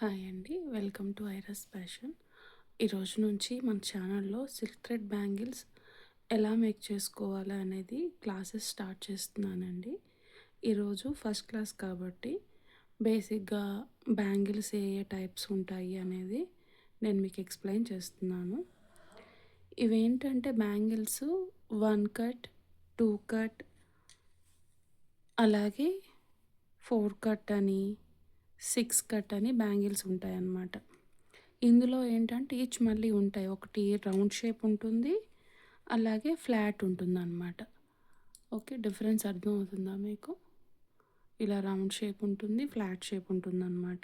Hi అండి. Welcome to Iras fashion. ఈరోజు నుంచి మన ఛానల్లో సిల్క్ థ్రెడ్ బ్యాంగిల్స్ ఎలా మేక్ చేసుకోవాలా అనేది క్లాసెస్ స్టార్ట్ చేస్తున్నానండి. ఈరోజు ఫస్ట్ క్లాస్ కాబట్టి బేసిక్గా బ్యాంగిల్స్ ఏ ఏ టైప్స్ ఉంటాయి అనేది నేను మీకు ఎక్స్ప్లెయిన్ చేస్తున్నాను. ఇవేంటంటే బ్యాంగిల్స్ 1 కట్, 2 కట్, అలాగే 4 కట్ అని 6 కట్ అని బ్యాంగిల్స్ ఉంటాయన్నమాట. ఇందులో ఏంటంటే ఈచ్ మళ్ళీ ఉంటాయి. ఒకటి రౌండ్ షేప్ ఉంటుంది, అలాగే ఫ్లాట్ ఉంటుందన్నమాట. ఓకే, డిఫరెన్స్ అర్థమవుతుందా మీకు? ఇలా రౌండ్ షేప్ ఉంటుంది, ఫ్లాట్ షేప్ ఉంటుందన్నమాట.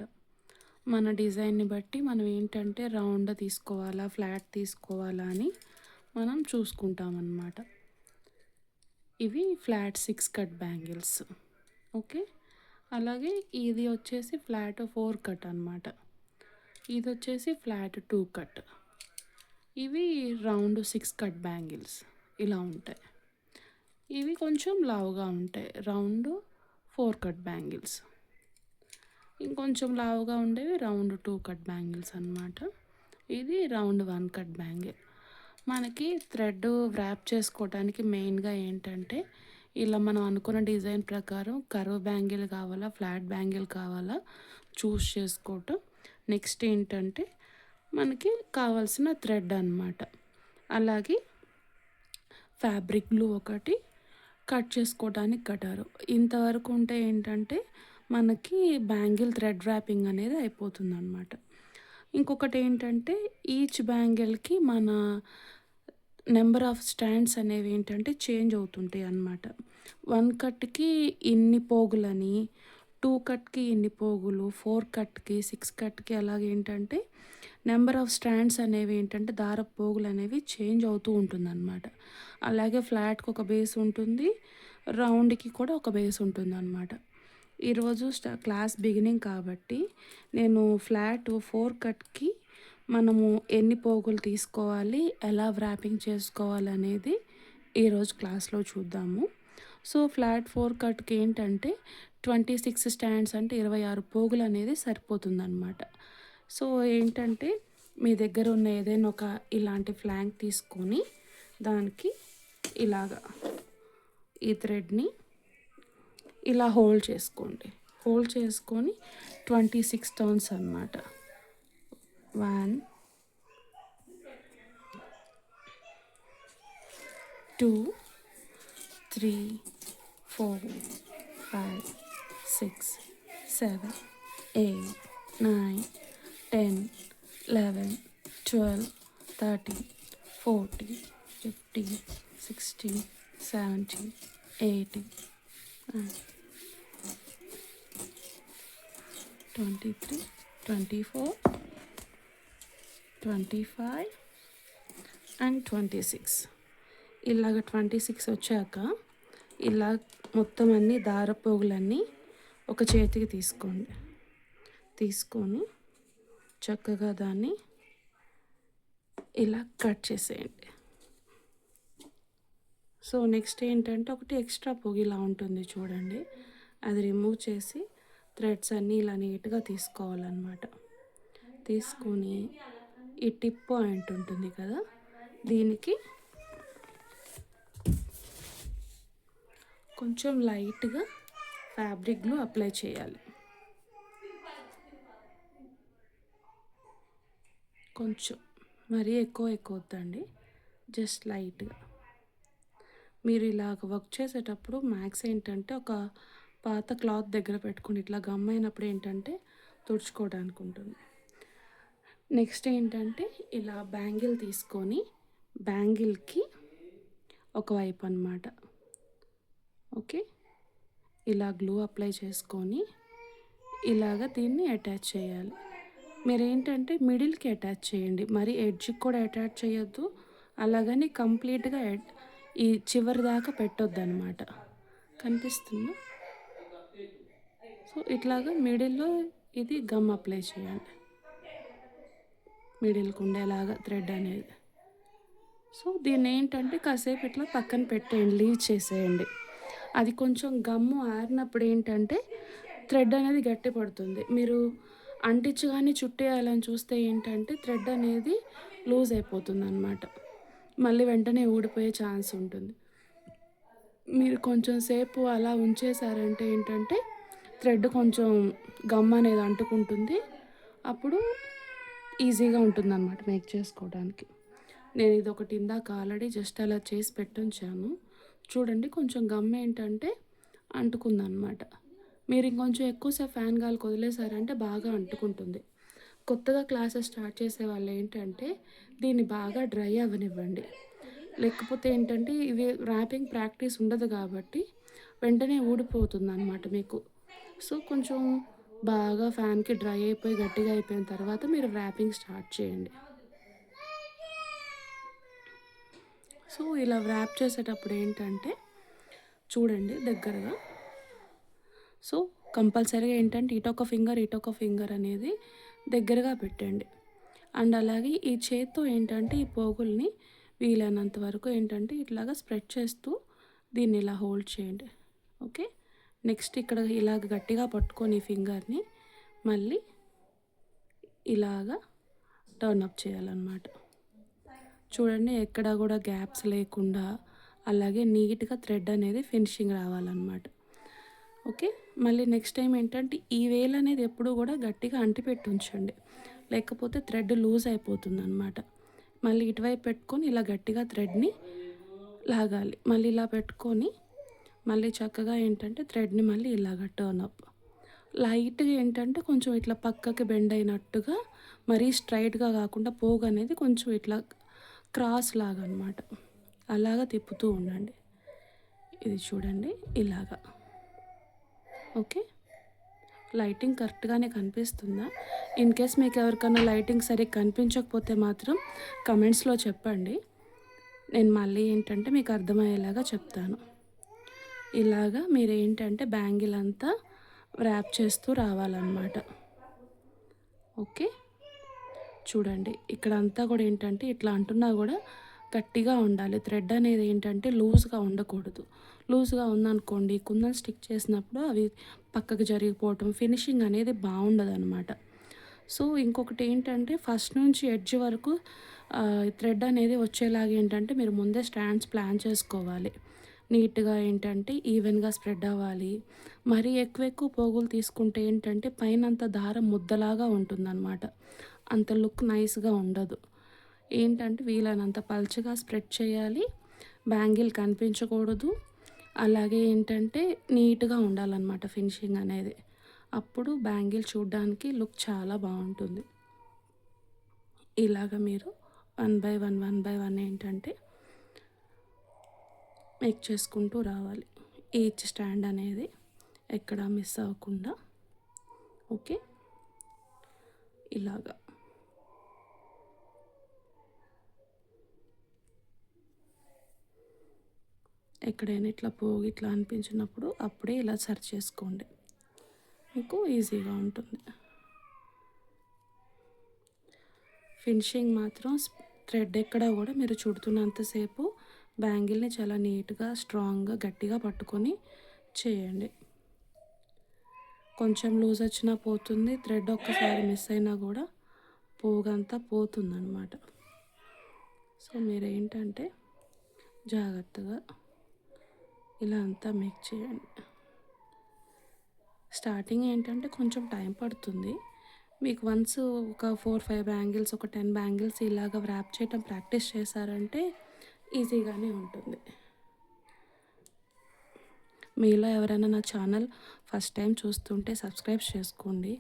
మన డిజైన్ని బట్టి మనం ఏంటంటే రౌండ్ తీసుకోవాలా, ఫ్లాట్ తీసుకోవాలా అని మనం చూసుకుంటామన్నమాట. ఇవి ఫ్లాట్ 6 కట్ బ్యాంగిల్స్. ఓకే, అలాగే ఇది వచ్చేసి ఫ్లాట్ 4 కట్ అనమాట. ఇది వచ్చేసి ఫ్లాట్ 2 కట్. ఇవి రౌండ్ 6 కట్ బ్యాంగిల్స్ ఇలా ఉంటాయి. ఇవి కొంచెం లావుగా ఉంటాయి, రౌండ్ 4 కట్ బ్యాంగిల్స్. ఇంకొంచెం లావుగా ఉండేవి రౌండ్ 2 కట్ బ్యాంగిల్స్ అనమాట. ఇది రౌండ్ 1 కట్ బ్యాంగిల్. మనకి థ్రెడ్ వ్రాప్ చేసుకోవడానికి మెయిన్గా ఏంటంటే ఇలా మనం అనుకున్న డిజైన్ ప్రకారం కర్వ్ బ్యాంగిల్ కావాలా, ఫ్లాట్ బ్యాంగిల్ కావాలా చూస్ చేసుకోవటం. నెక్స్ట్ ఏంటంటే మనకి కావాల్సిన థ్రెడ్ అన్నమాట. అలాగే ఫ్యాబ్రిక్ గ్లూ ఒకటి, కట్ చేసుకోవడానికి కటారు. ఇంతవరకు ఉంటే ఏంటంటే మనకి బ్యాంగిల్ థ్రెడ్ ర్యాపింగ్ అనేది అయిపోతుంది అనమాట. ఇంకొకటి ఏంటంటే ఈచ్ బ్యాంగిల్కి మన నెంబర్ ఆఫ్ స్టాండ్స్ అనేవి ఏంటంటే చేంజ్ అవుతుంటాయి అన్నమాట. 1 కట్కి ఇన్ని పోగులని, 2 కట్కి ఇన్ని పోగులు, 4 కట్కి, 6 కట్కి అలాగేంటంటే నెంబర్ ఆఫ్ స్టాండ్స్ అనేవి ఏంటంటే దారపు పోగులు అనేవి చేంజ్ అవుతూ ఉంటుందన్నమాట. అలాగే ఫ్లాట్కి ఒక బేస్ ఉంటుంది, రౌండ్కి కూడా ఒక బేస్ ఉంటుందన్నమాట. ఈరోజు క్లాస్ బిగినింగ్ కాబట్టి నేను ఫ్లాట్ 4 కట్కి మనము ఎన్ని పోగులు తీసుకోవాలి, ఎలా వ్రాపింగ్ చేసుకోవాలి అనేది ఈరోజు క్లాస్లో చూద్దాము. సో ఫ్లాట్ 4 కట్కి ఏంటంటే 26 స్టాండ్స్ అంటే 26 పోగులు అనేది సరిపోతుందన్నమాట. సో ఏంటంటే మీ దగ్గర ఉన్న ఏదైనా ఒక ఇలాంటి ఫ్లాంక్ తీసుకొని దానికి ఇలాగా ఈ థ్రెడ్ని ఇలా హోల్డ్ చేసుకోండి. హోల్డ్ చేసుకొని 26 టర్న్స్ అన్నమాట. 1 2 3 4 5 6 7 8 9 10 11 12 13 14 15 16 17 18 23 24 25 అండ్ 26. ఇలాగ 26 వచ్చాక ఇలా మొత్తం అన్ని దారపోగులన్నీ ఒక చేతికి తీసుకోండి. తీసుకొని చక్కగా దాన్ని ఇలా కట్ చేసేయండి. సో నెక్స్ట్ ఏంటంటే ఒకటి ఎక్స్ట్రా పోగు ఇలా ఉంటుంది చూడండి, అది రిమూవ్ చేసి థ్రెడ్స్ అన్నీ ఇలా నీట్గా తీసుకోవాలన్నమాట. తీసుకొని ఈ టిప్ పాయింట్ ఉంటుంది కదా, దీనికి కొంచెం లైట్గా ఫ్యాబ్రిక్ గ్లూ అప్లై చేయాలి. కొంచెం మరీ ఎక్కువ వద్దండి, జస్ట్ లైట్గా. మీరు ఇలాగ వర్క్ చేసేటప్పుడు మ్యాక్స్ ఏంటంటే ఒక పాత క్లాత్ దగ్గర పెట్టుకుని ఇట్లా గమ్ అయినప్పుడు ఏంటంటే తుడుచుకోవడానికి ఉంటుంది. నెక్స్ట్ ఏంటంటే ఇలా బ్యాంగిల్ తీసుకొని బ్యాంగిల్కి ఒకవైపు అన్నమాట. ఓకే, ఇలా గ్లూ అప్లై చేసుకొని ఇలాగ దీన్ని అటాచ్ చేయాలి. మీరు ఏంటంటే మిడిల్కి అటాచ్ చేయండి, మరి ఎడ్జ్కి కూడా అటాచ్ చేయొద్దు, అలాగని కంప్లీట్గా ఈ చివరి దాకా పెట్టొద్దు అనమాట. కనిపిస్తుందా? సో ఇట్లాగా మిడిల్లో ఇది గమ్ అప్లై చేయండి, మిడిల్కి ఉండేలాగా థ్రెడ్ అనేది. సో దీన్ని ఏంటంటే కాసేపు ఇట్లా పక్కన పెట్టేయండి, లీవ్ చేసేయండి. అది కొంచెం గమ్ము ఆరినప్పుడు ఏంటంటే థ్రెడ్ అనేది గట్టి పడుతుంది. మీరు అంటించగానే చుట్టేయాలని చూస్తే ఏంటంటే థ్రెడ్ అనేది లూజ్ అయిపోతుందనమాట. మళ్ళీ వెంటనే ఊడిపోయే ఛాన్స్ ఉంటుంది. మీరు కొంచెం సేపు అలా ఉంచేసారంటే ఏంటంటే థ్రెడ్ కొంచెం గమ్ అనేది అంటుకుంటుంది. అప్పుడు ఈజీగా ఉంటుందన్నమాట మేక్ చేసుకోవడానికి. నేను ఇదొకటి ఇందాక ఆల్రెడీ జస్ట్ అలా చేసి పెట్టుంచాను. చూడండి కొంచెం గమ్ ఏంటంటే అంటుకుందనమాట. మీరు ఇంకొంచెం ఎక్కువసేపు ఫ్యాన్ గాలికి వదిలేసారంటే బాగా అంటుకుంటుంది. కొత్తగా క్లాసెస్ స్టార్ట్ చేసే వాళ్ళు ఏంటంటే దీన్ని బాగా డ్రై అవ్వనివ్వండి. లేకపోతే ఏంటంటే ఇది ర్యాపింగ్ ప్రాక్టీస్ ఉండదు కాబట్టి వెంటనే ఊడిపోతుందన్నమాట మీకు. సో కొంచెం బాగా ఫ్యాన్కి డ్రై అయిపోయి గట్టిగా అయిపోయిన తర్వాత మీరు ర్యాపింగ్ స్టార్ట్ చేయండి. సో ఇలా ర్యాప్ చేసేటప్పుడు ఏంటంటే చూడండి దగ్గరగా. సో కంపల్సరీగా ఏంటంటే ఇటొక ఫింగర్ అనేది దగ్గరగా పెట్టండి. అండ్ అలాగే ఈ చేత్తో ఏంటంటే ఈ పోగుల్ని వీలైనంత వరకు ఏంటంటే ఇట్లాగా స్ప్రెడ్ చేస్తూ దీన్ని ఇలా హోల్డ్ చేయండి. ఓకే, నెక్స్ట్ ఇక్కడ ఇలాగ గట్టిగా పట్టుకొని ఫింగర్ని మళ్ళీ ఇలాగా టర్న్ అప్ చేయాలన్నమాట. చూడండి ఎక్కడ కూడా గ్యాప్స్ లేకుండా అలాగే నీట్గా థ్రెడ్ అనేది ఫినిషింగ్ రావాలన్నమాట. ఓకే, మళ్ళీ నెక్స్ట్ టైం ఏంటంటే ఈ వేల్ అనేది ఎప్పుడు కూడా గట్టిగా అంటిపెట్టి ఉంచండి, లేకపోతే థ్రెడ్ లూజ్ అయిపోతుంది అనమాట. మళ్ళీ ఇటువైపు పెట్టుకొని ఇలా గట్టిగా థ్రెడ్ని లాగాలి. మళ్ళీ ఇలా పెట్టుకొని మళ్ళీ చక్కగా ఏంటంటే థ్రెడ్ని మళ్ళీ ఇలాగ టర్న్ అప్ లైట్గా ఏంటంటే కొంచెం ఇట్లా పక్కకి బెండ్ అయినట్టుగా, మరీ స్ట్రైట్గా కాకుండా పోగు అనేది కొంచెం ఇట్లా క్రాస్ లాగా అనమాట. అలాగా తిప్పుతూ ఉండండి. ఇది చూడండి ఇలాగా. ఓకే, లైటింగ్ కరెక్ట్గానే కనిపిస్తుందా? ఇన్ కేస్ మీకు ఎవరికైనా లైటింగ్ సరిగ్గా కనిపించకపోతే మాత్రం కమెంట్స్లో చెప్పండి, నేను మళ్ళీ ఏంటంటే మీకు అర్థమయ్యేలాగా చెప్తాను. ఇలాగా మీరు ఏంటంటే బ్యాంగిల్ అంతా ర్యాప్ చేస్తూ రావాలన్నమాట. ఓకే, చూడండి ఇక్కడ అంతా కూడా ఏంటంటే ఇట్లా అంటున్నా కూడా గట్టిగా ఉండాలి. థ్రెడ్ అనేది ఏంటంటే లూజ్గా ఉండకూడదు. లూజ్గా ఉందనుకోండి కుందన్ స్టిక్ చేసినప్పుడు అవి పక్కకు జరిగిపోవటం, ఫినిషింగ్ అనేది బాగుండదు అనమాట. సో ఇంకొకటి ఏంటంటే ఫస్ట్ నుంచి ఎడ్జ్ వరకు థ్రెడ్ అనేది వచ్చేలాగా ఏంటంటే మీరు ముందే స్టాండ్స్ ప్లాన్ చేసుకోవాలి. నీట్గా ఏంటంటే ఈవెన్గా స్ప్రెడ్ అవ్వాలి. మరీ ఎక్కువ పోగులు తీసుకుంటే ఏంటంటే పైనంత దారం ముద్దలాగా ఉంటుందన్నమాట. అంత లుక్ నైస్గా ఉండదు. ఏంటంటే వీలైనంత పల్చగా స్ప్రెడ్ చేయాలి, బ్యాంగిల్ కనిపించకూడదు. అలాగే ఏంటంటే నీట్గా ఉండాలన్నమాట ఫినిషింగ్ అనేది. అప్పుడు బ్యాంగిల్ చూడడానికి లుక్ చాలా బాగుంటుంది. ఇలాగ మీరు వన్ బై వన్ ఏంటంటే మేక్ చేసుకుంటూ రావాలి. ఈచ్ స్టాండ్ అనేది ఎక్కడ మిస్ అవ్వకుండా. ఓకే, ఇలాగా ఎక్కడైనా ఇట్లా పోగు ఇట్లా అనిపించినప్పుడు అప్పుడే ఇలా సర్చ్ చేసుకోండి, మీకు ఈజీగా ఉంటుంది. ఫినిషింగ్ మాత్రం థ్రెడ్ ఎక్కడ కూడా మీరు చుడుతున్నంతసేపు బ్యాంగిల్ని చాలా నీట్గా స్ట్రాంగ్గా గట్టిగా పట్టుకొని చేయండి. కొంచెం లూజ్ వచ్చినా పోతుంది, థ్రెడ్ ఒక్కసారి మిస్ అయినా కూడా పోగంతా పోతుందన్నమాట. సో మీరు ఏంటంటే జాగ్రత్తగా ఇలా అంతా మేక్ చేయండి. స్టార్టింగ్ ఏంటంటే కొంచెం టైం పడుతుంది. మీకు వన్స్ ఒక 4-5 బ్యాంగిల్స్, ఒక 10 బ్యాంగిల్స్ ఇలాగ ర్యాప్ చేయటం ప్రాక్టీస్ చేశారంటే ఈజీగానే ఉంటుంది. మీలో ఎవరైనా నా ఛానల్ ఫస్ట్ టైం చూస్తుంటే సబ్స్క్రైబ్ చేసుకోండి.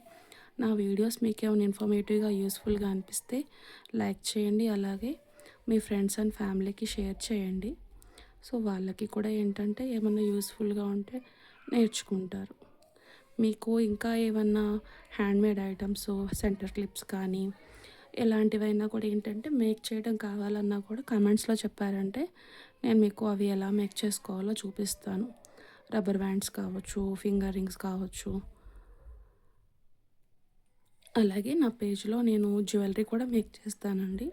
నా వీడియోస్ మీకు ఏమైనా ఇన్ఫర్మేటివ్గా యూస్ఫుల్గా అనిపిస్తే లైక్ చేయండి. అలాగే మీ ఫ్రెండ్స్ అండ్ ఫ్యామిలీకి షేర్ చేయండి. సో వాళ్ళకి కూడా ఏంటంటే ఏమన్నా యూస్ఫుల్గా ఉంటే నేర్చుకుంటారు. మీకు ఇంకా ఏమన్నా హ్యాండ్మేడ్ ఐటమ్స్, సెంటర్ క్లిప్స్ కానీ ఎలాంటివైనా కూడా ఏంటంటే మేక్ చేయడం కావాలన్నా కూడా కమెంట్స్లో చెప్పారంటే నేను మీకు అవి ఎలా మేక్ చేసుకోవాలో చూపిస్తాను. రబ్బర్ బ్యాండ్స్ కావచ్చు, ఫింగర్ రింగ్స్ కావచ్చు. అలాగే నా పేజ్లో నేను జ్యువెలరీ కూడా మేక్ చేస్తానండి.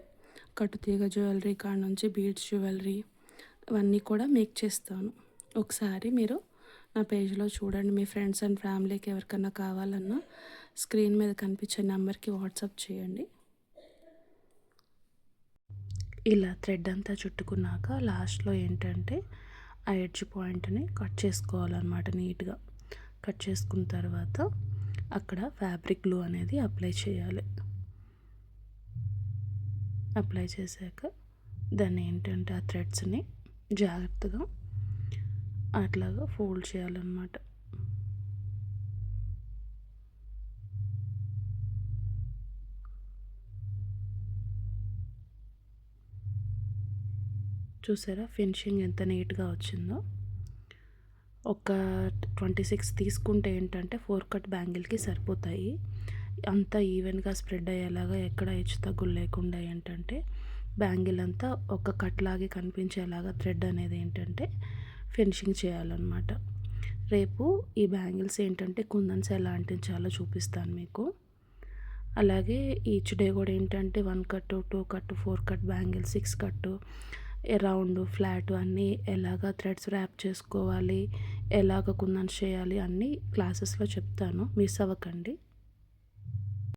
కట్టుతీగ జ్యువెలరీ కాడ నుంచి బీడ్స్ జ్యువెలరీ అవన్నీ కూడా మేక్ చేస్తాను. ఒకసారి మీరు నా పేజ్లో చూడండి. మీ ఫ్రెండ్స్ అండ్ ఫ్యామిలీకి ఎవరికన్నా కావాలన్నా స్క్రీన్ మీద కనిపించే నెంబర్కి వాట్సాప్ చేయండి. ఇలా థ్రెడ్ అంతా చుట్టుకున్నాక లాస్ట్లో ఏంటంటే ఆ ఎడ్జ్ పాయింట్ని కట్ చేసుకోవాలన్నమాట. నీట్గా కట్ చేసుకున్న తర్వాత అక్కడ ఫ్యాబ్రిక్ గ్లూ అనేది అప్లై చేయాలి. అప్లై చేశాక దాన్ని ఏంటంటే ఆ థ్రెడ్స్ని జాగ్రత్తగా అట్లాగా ఫోల్డ్ చేయాలన్నమాట. చూసారా ఫినిషింగ్ ఎంత నీట్గా వచ్చిందో. ఒక 26 తీసుకుంటే ఏంటంటే 4 కట్ బ్యాంగిల్కి సరిపోతాయి. అంతా ఈవెన్గా స్ప్రెడ్ అయ్యేలాగా ఎక్కడ హెచ్చు తగ్గులు లేకుండా ఏంటంటే బ్యాంగిల్ అంతా ఒక కట్ లాగే కనిపించేలాగా థ్రెడ్ అనేది ఏంటంటే ఫినిషింగ్ చేయాలన్నమాట. రేపు ఈ బ్యాంగిల్స్ ఏంటంటే కుందన్స్ ఎలా అంటించాలో చూపిస్తాను మీకు. అలాగే ఈచ్ డే కూడా ఏంటంటే 1 cut, 2 cut, 4 cut bangle, 6 cut, round, flat అన్నీ ఎలాగ థ్రెడ్స్ ర్యాప్ చేసుకోవాలి, ఎలాగ కుందన్స్ చేయాలి అన్నీ క్లాసెస్లో చెప్తాను. మిస్ అవ్వకండి.